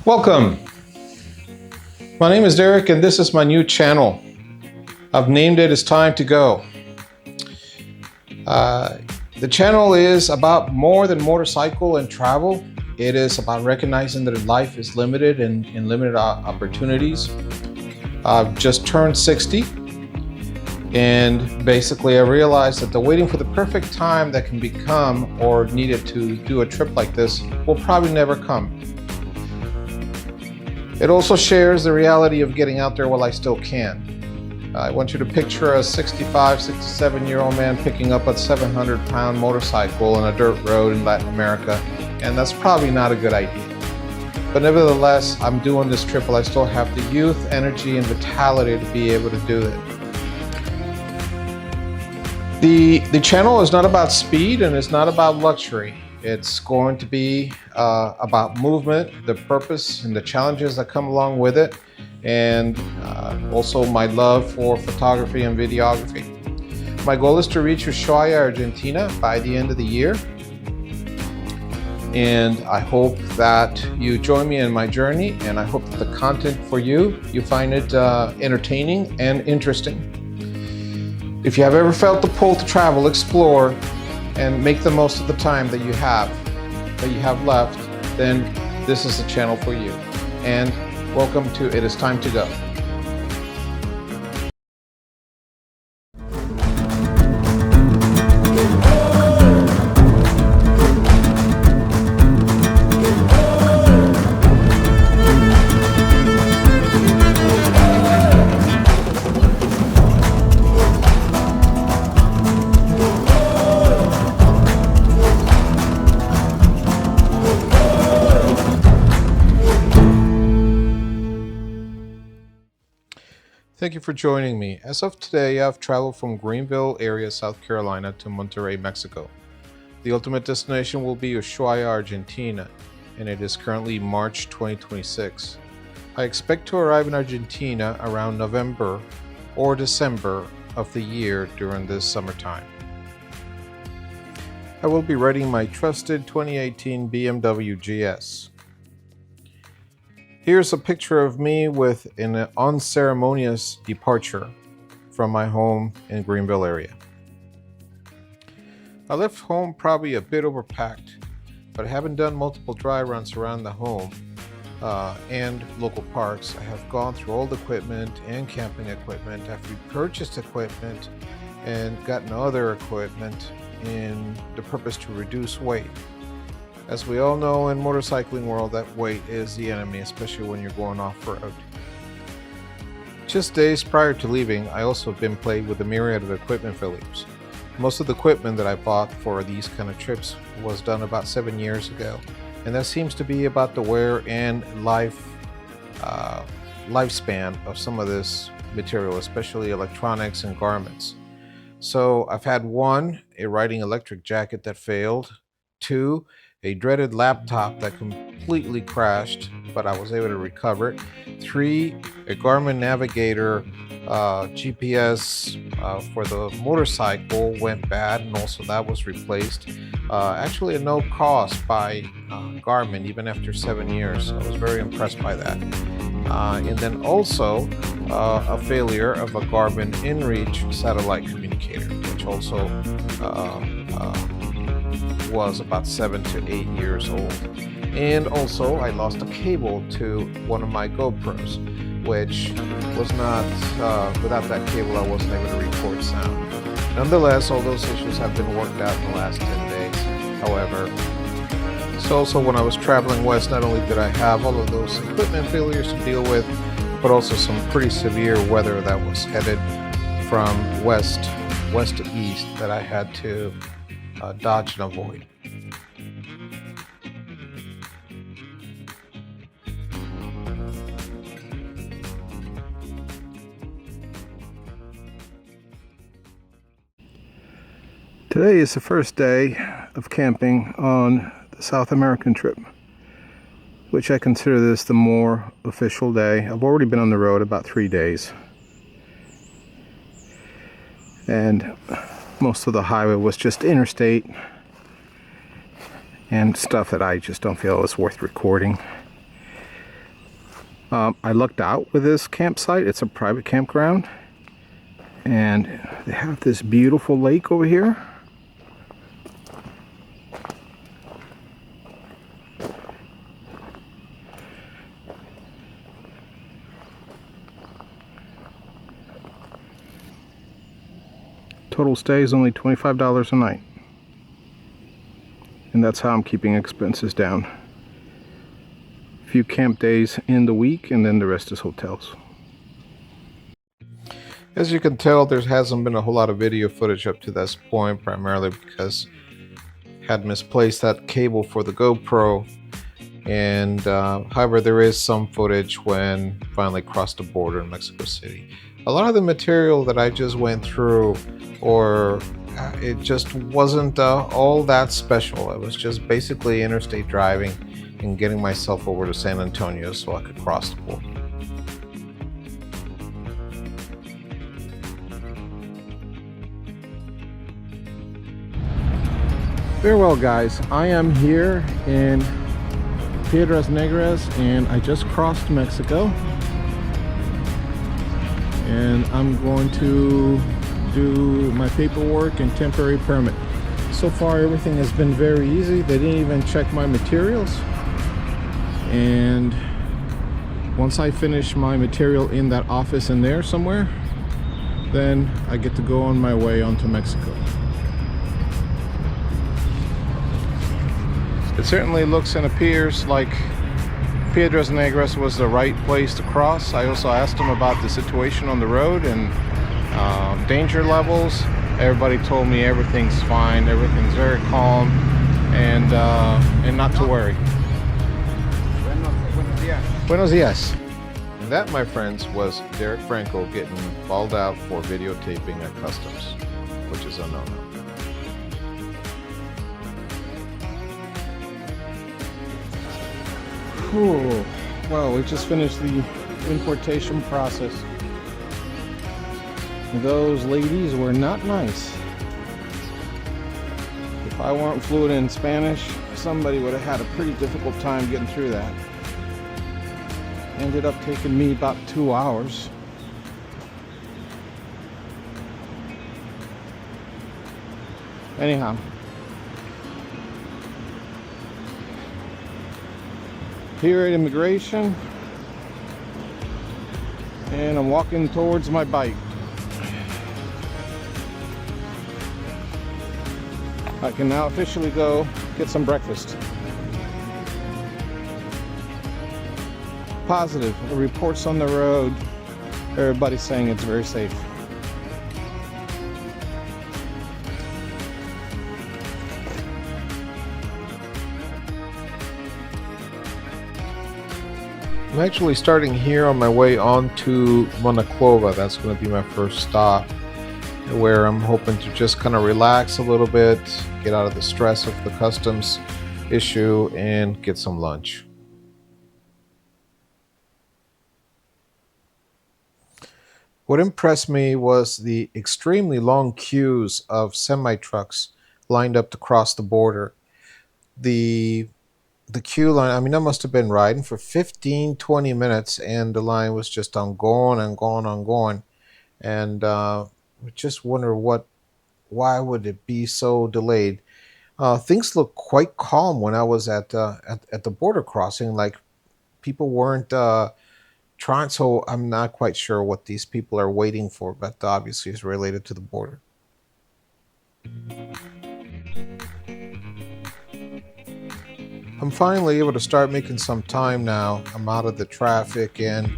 Welcome. My name is Derek and this is my new channel. I've named it It's Time to Go. The channel is about more than motorcycle and travel. It is about recognizing that life is limited and limited opportunities. I've just turned 60 and basically I realized that the waiting for the perfect time that can become or needed to do a trip like this will probably never come. It also shares the reality of getting out there while I still can. I want you to picture a 65, 67-year-old man picking up a 700-pound motorcycle on a dirt road in Latin America, and that's probably not a good idea. But nevertheless, I'm doing this trip while I still have the youth, energy, and vitality to be able to do it. The channel is not about speed and it's not about luxury. It's going to be about movement, the purpose, and the challenges that come along with it, and also my love for photography and videography. My goal is to reach Ushuaia, Argentina by the end of the year, and I hope that you join me in my journey, and I hope that the content for you find it entertaining and interesting. If you have ever felt the pull to travel, explore, and make the most of the time that you have left, then this is the channel for you. And welcome to It Is Time to Go. Thank you for joining me. As of today, I've traveled from Greenville area, South Carolina to Monterrey, Mexico. The ultimate destination will be Ushuaia, Argentina, and it is currently March 2026. I expect to arrive in Argentina around November or December of the year during this summertime. I will be riding my trusted 2018 BMW GS. Here's a picture of me with an unceremonious departure from my home in Greenville area. I left home probably a bit overpacked, but I haven't done multiple dry runs around the home and local parks. I have gone through old equipment and camping equipment. I've repurchased equipment and gotten other equipment in the purpose to reduce weight. As we all know in motorcycling world, that weight is the enemy, especially when you're going off-road. Just days prior to leaving, I also been played with a myriad of equipment failures. Most of the equipment that I bought for these kind of trips was done about 7 years ago, and that seems to be about the wear and lifespan of some of this material, especially electronics and garments. So I've had 1, a riding electric jacket that failed, 2, a dreaded laptop that completely crashed, but I was able to recover it. 3, a Garmin Navigator GPS for the motorcycle went bad, and also that was replaced. Actually, at no cost by Garmin, even after 7 years. I was very impressed by that. And then also a failure of a Garmin InReach satellite communicator, which also was about 7 to 8 years old. And also I lost a cable to one of my GoPros, which was not, without that cable I wasn't able to record sound. Nonetheless, all those issues have been worked out in the last 10 days. However, so also when I was traveling west, not only did I have all of those equipment failures to deal with, but also some pretty severe weather that was headed from west to east that I had to dodge and avoid. Today is the first day of camping on the South American trip, which I consider this the more official day. I've already been on the road about 3 days, and most of the highway was just interstate and stuff that I just don't feel is worth recording. I lucked out with this campsite. It's a private campground, and they have this beautiful lake over here. Total stay is only $25 a night, and that's how I'm keeping expenses down. Few camp days in the week, and then the rest is hotels. As you can tell, there hasn't been a whole lot of video footage up to this point, primarily because I had misplaced that cable for the GoPro. And however, there is some footage when finally crossed the border in Mexico City. A lot of the material that I just went through, or it just wasn't all that special. It was just basically interstate driving and getting myself over to San Antonio so I could cross the border. Very well, guys, I am here in Piedras, Negras, and I just crossed Mexico, and I'm going to do my paperwork and temporary permit. So far everything has been very easy. They didn't even check my materials, and once I finish my material in that office in there somewhere, then I get to go on my way onto Mexico. It certainly looks and appears like Piedras Negras was the right place to cross. I also asked them about the situation on the road and danger levels. Everybody told me everything's fine, everything's very calm, and not to worry. Buenos dias. And that, my friends, was Derek Franco getting called out for videotaping at customs, which is a no-no. Ooh, well, we just finished the importation process. Those ladies were not nice. If I weren't fluent in Spanish, somebody would have had a pretty difficult time getting through that. Ended up taking me about 2 hours. Anyhow, here at immigration, and I'm walking towards my bike. I can now officially go get some breakfast. Positive, the reports on the road, everybody's saying it's very safe. I'm actually starting here on my way on to Motorcyle. That's going to be my first stop, where I'm hoping to just kind of relax a little bit, get out of the stress of the customs issue, and get some lunch. What impressed me was the extremely long queues of semi-trucks lined up to cross the border. The queue line, I mean, I must have been riding for 15-20 minutes, and the line was just on going and going and going. And just wonder why would it be so delayed? Things looked quite calm when I was at the border crossing. Like, people weren't trying. So I'm not quite sure what these people are waiting for, but obviously it's related to the border. I'm finally able to start making some time now. I'm out of the traffic, and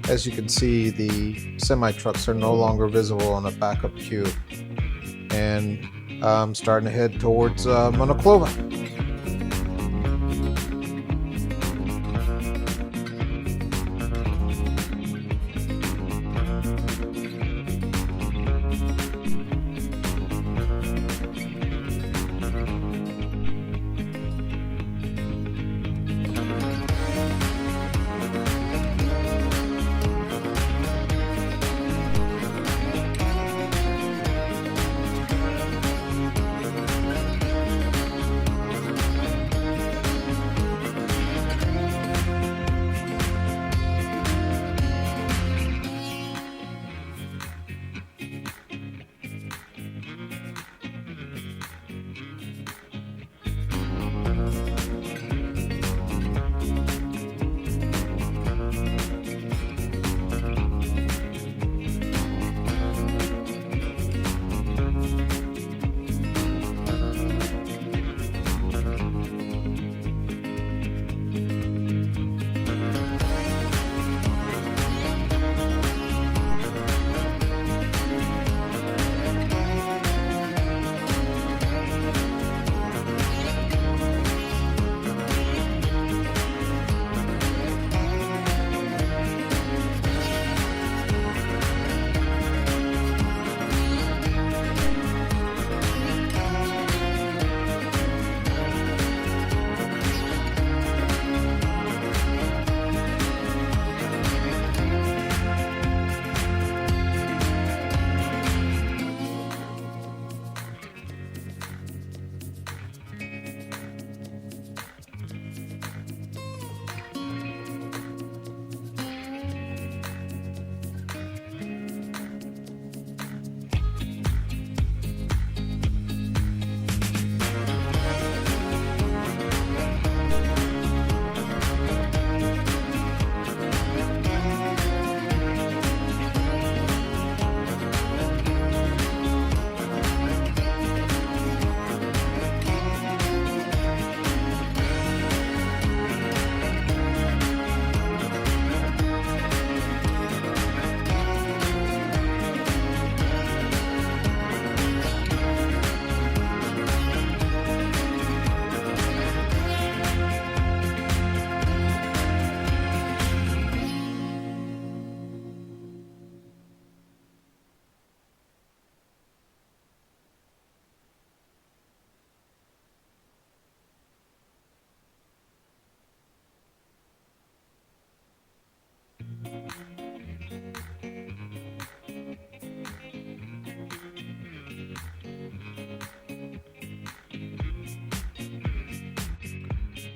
as you can see, the semi-trucks are no longer visible on a backup queue. And I'm starting to head towards Motorcyle.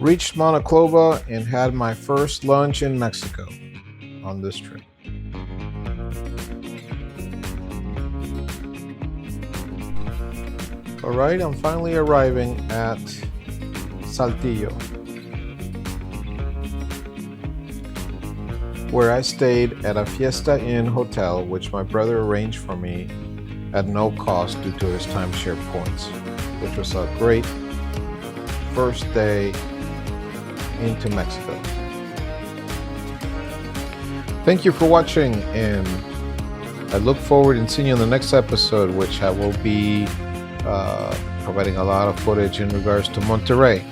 Reached Montclova and had my first lunch in Mexico on this trip. All right, I'm finally arriving at Saltillo, where I stayed at a Fiesta Inn hotel, which my brother arranged for me at no cost due to his timeshare points, which was a great first day into Mexico. Thank you for watching, and I look forward to seeing you in the next episode, which I will be providing a lot of footage in regards to Monterrey.